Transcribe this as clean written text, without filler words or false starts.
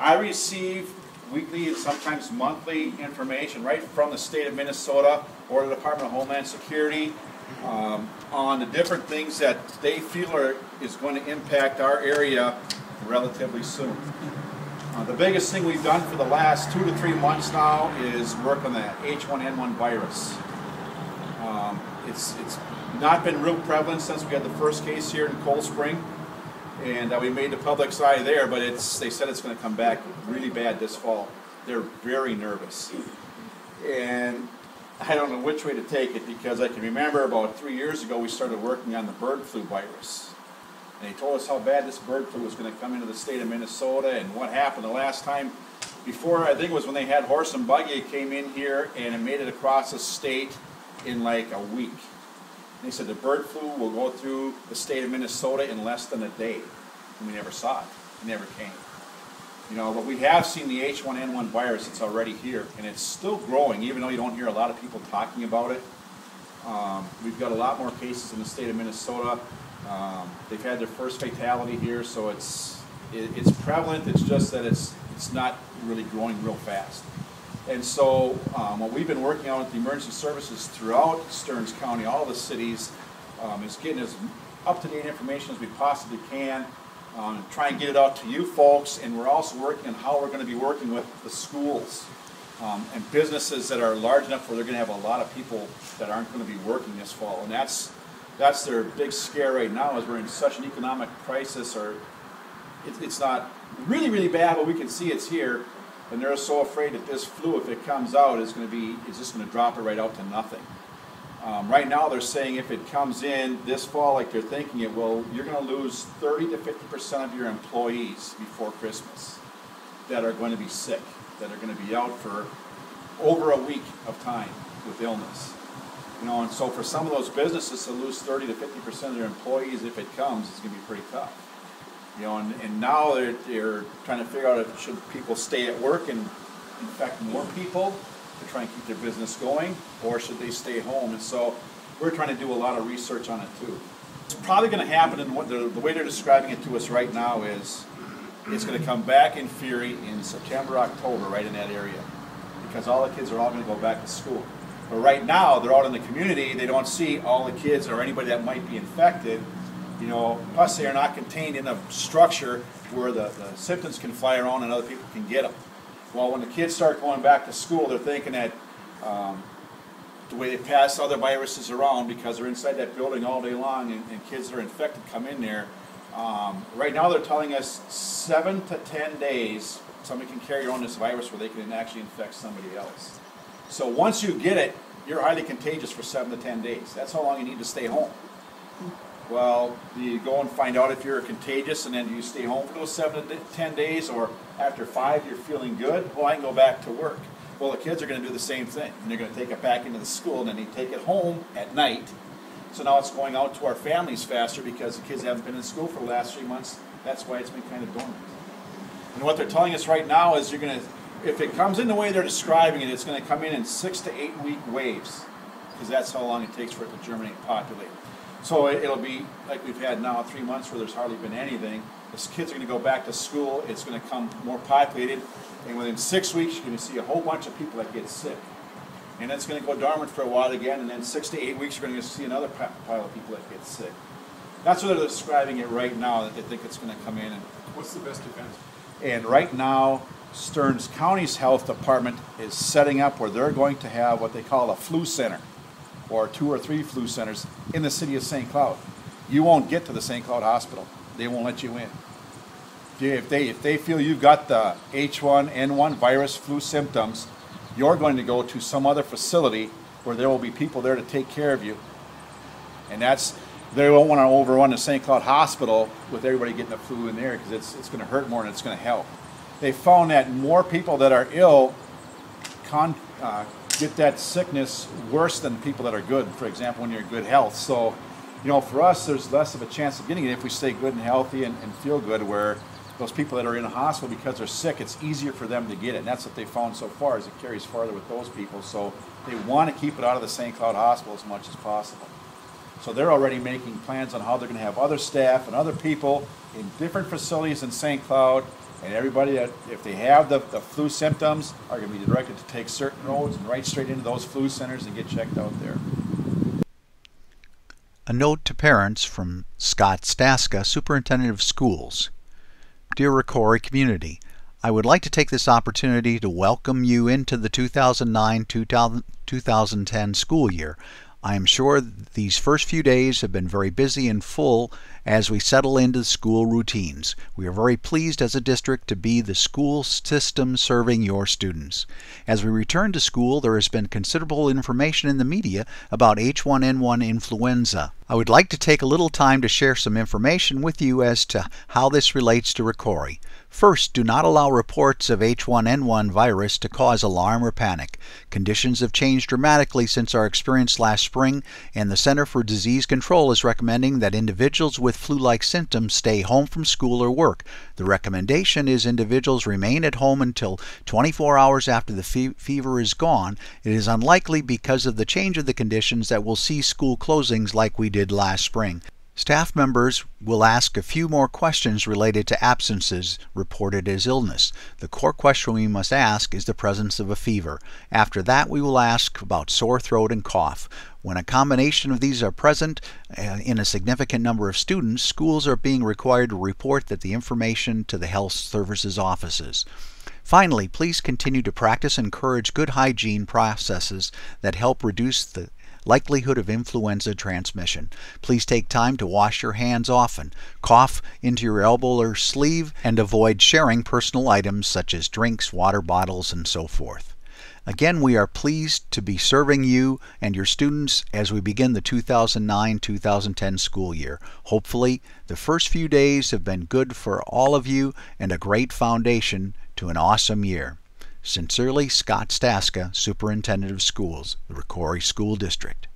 I receive weekly and sometimes monthly information right from the state of Minnesota or the Department of Homeland Security on the different things that they feel is going to impact our area relatively soon. The biggest thing we've done for the last 2 to 3 months now is work on the H1N1 virus. It's not been real prevalent since we had the first case here in Cold Spring, and we made the public's eye there, but they said it's going to come back really bad this fall. They're very nervous. And I don't know which way to take it, because I can remember about 3 years ago we started working on the bird flu virus. And they told us how bad this bird flu was going to come into the state of Minnesota, and what happened the last time before, I think it was when they had horse and buggy, it came in here and it made it across the state in like a week. And they said the bird flu will go through the state of Minnesota in less than a day. And we never saw it. It never came. You know, but we have seen the H1N1 virus. It's already here, and it's still growing, even though you don't hear a lot of people talking about it. We've got a lot more cases in the state of Minnesota. They've had their first fatality here, so it's prevalent. It's just that it's not really growing real fast. And so what we've been working on with the emergency services throughout Stearns County, all the cities, is getting as up-to-date information as we possibly can, try and get it out to you folks, and we're also working on how we're going to be working with the schools and businesses that are large enough where they're going to have a lot of people that aren't going to be working this fall. And that's their big scare right now, is we're in such an economic crisis, or it's not really, really bad, but we can see it's here. And they're so afraid that this flu, if it comes out, is just going to drop it right out to nothing. Right now, they're saying if it comes in this fall, like they're thinking it will, you're going to lose 30 to 50% of your employees before Christmas that are going to be sick, that are going to be out for over a week of time with illness. You know, and so for some of those businesses to lose 30 to 50% of their employees if it comes, it's going to be pretty tough. You know, and now they're trying to figure out if should people stay at work and infect more people to try and keep their business going, or should they stay home? And so we're trying to do a lot of research on it too. It's probably going to happen, and the way they're describing it to us right now is it's going to come back in fury in September, October, right in that area, because all the kids are all going to go back to school. But right now, they're out in the community. They don't see all the kids or anybody that might be infected. You know, plus they are not contained in a structure where the symptoms can fly around and other people can get them. Well, when the kids start going back to school, they're thinking that the way they pass other viruses around, because they're inside that building all day long, and kids that are infected come in there. Right now they're telling us 7 to 10 days somebody can carry on this virus where they can actually infect somebody else. So once you get it, you're highly contagious for 7 to 10 days. That's how long you need to stay home. Well, do you go and find out if you're contagious, and then do you stay home for those 7 to 10 days, or after 5 you're feeling good? Well, I can go back to work. Well, the kids are going to do the same thing, and they're going to take it back into the school, and then they take it home at night. So now it's going out to our families faster because the kids haven't been in school for the last 3 months. That's why it's been kind of dormant. And what they're telling us right now is if it comes in the way they're describing it, it's going to come in 6 to 8 week waves, because that's how long it takes for it to germinate and populate. So it'll be like we've had now 3 months where there's hardly been anything. The kids are going to go back to school. It's going to come more populated. And within 6 weeks, you're going to see a whole bunch of people that get sick. And it's going to go dormant for a while again. And then 6 to 8 weeks, you're going to see another pile of people that get sick. That's what they're describing it right now, that they think it's going to come in. And what's the best defense? And right now, Stearns County's health department is setting up where they're going to have what they call a flu center, or 2 or 3 flu centers in the city of St. Cloud. You won't get to the St. Cloud hospital. They won't let you in. If they feel you've got the H1N1 virus flu symptoms, you're going to go to some other facility where there will be people there to take care of you. And they won't want to overrun the St. Cloud hospital with everybody getting the flu in there, because it's going to hurt more than it's going to help. They found that more people that are ill get that sickness worse than people that are good, for example, when you're in good health. So, you know, for us, there's less of a chance of getting it if we stay good and healthy and feel good, where those people that are in a hospital because they're sick, it's easier for them to get it. And that's what they found so far, is it carries farther with those people. So they want to keep it out of the St. Cloud hospital as much as possible. So they're already making plans on how they're going to have other staff and other people in different facilities in St. Cloud And everybody that, if they have the flu symptoms, are going to be directed to take certain roads and right straight into those flu centers and get checked out there. A note to parents from Scott Staska, Superintendent of Schools. Dear Rocori community, I would like to take this opportunity to welcome you into the 2009-2010 school year. I am sure these first few days have been very busy and full as we settle into school routines. We are very pleased as a district to be the school system serving your students. As we return to school, there has been considerable information in the media about H1N1 influenza. I would like to take a little time to share some information with you as to how this relates to Rocori. First, do not allow reports of H1N1 virus to cause alarm or panic. Conditions have changed dramatically since our experience last spring, and the Center for Disease Control is recommending that individuals with flu-like symptoms stay home from school or work. The recommendation is individuals remain at home until 24 hours after the fever is gone. It is unlikely because of the change of the conditions that we'll see school closings like we did last spring. Staff members will ask a few more questions related to absences reported as illness. The core question we must ask is the presence of a fever. After that, we will ask about sore throat and cough. When a combination of these are present in a significant number of students, schools are being required to report that the information to the health services offices. Finally, please continue to practice and encourage good hygiene processes that help reduce the likelihood of influenza transmission. Please take time to wash your hands often, cough into your elbow or sleeve, and avoid sharing personal items such as drinks, water bottles, and so forth. Again, we are pleased to be serving you and your students as we begin the 2009-2010 school year. Hopefully, the first few days have been good for all of you and a great foundation to an awesome year. Sincerely, Scott Staska, Superintendent of Schools, the Rocori School District.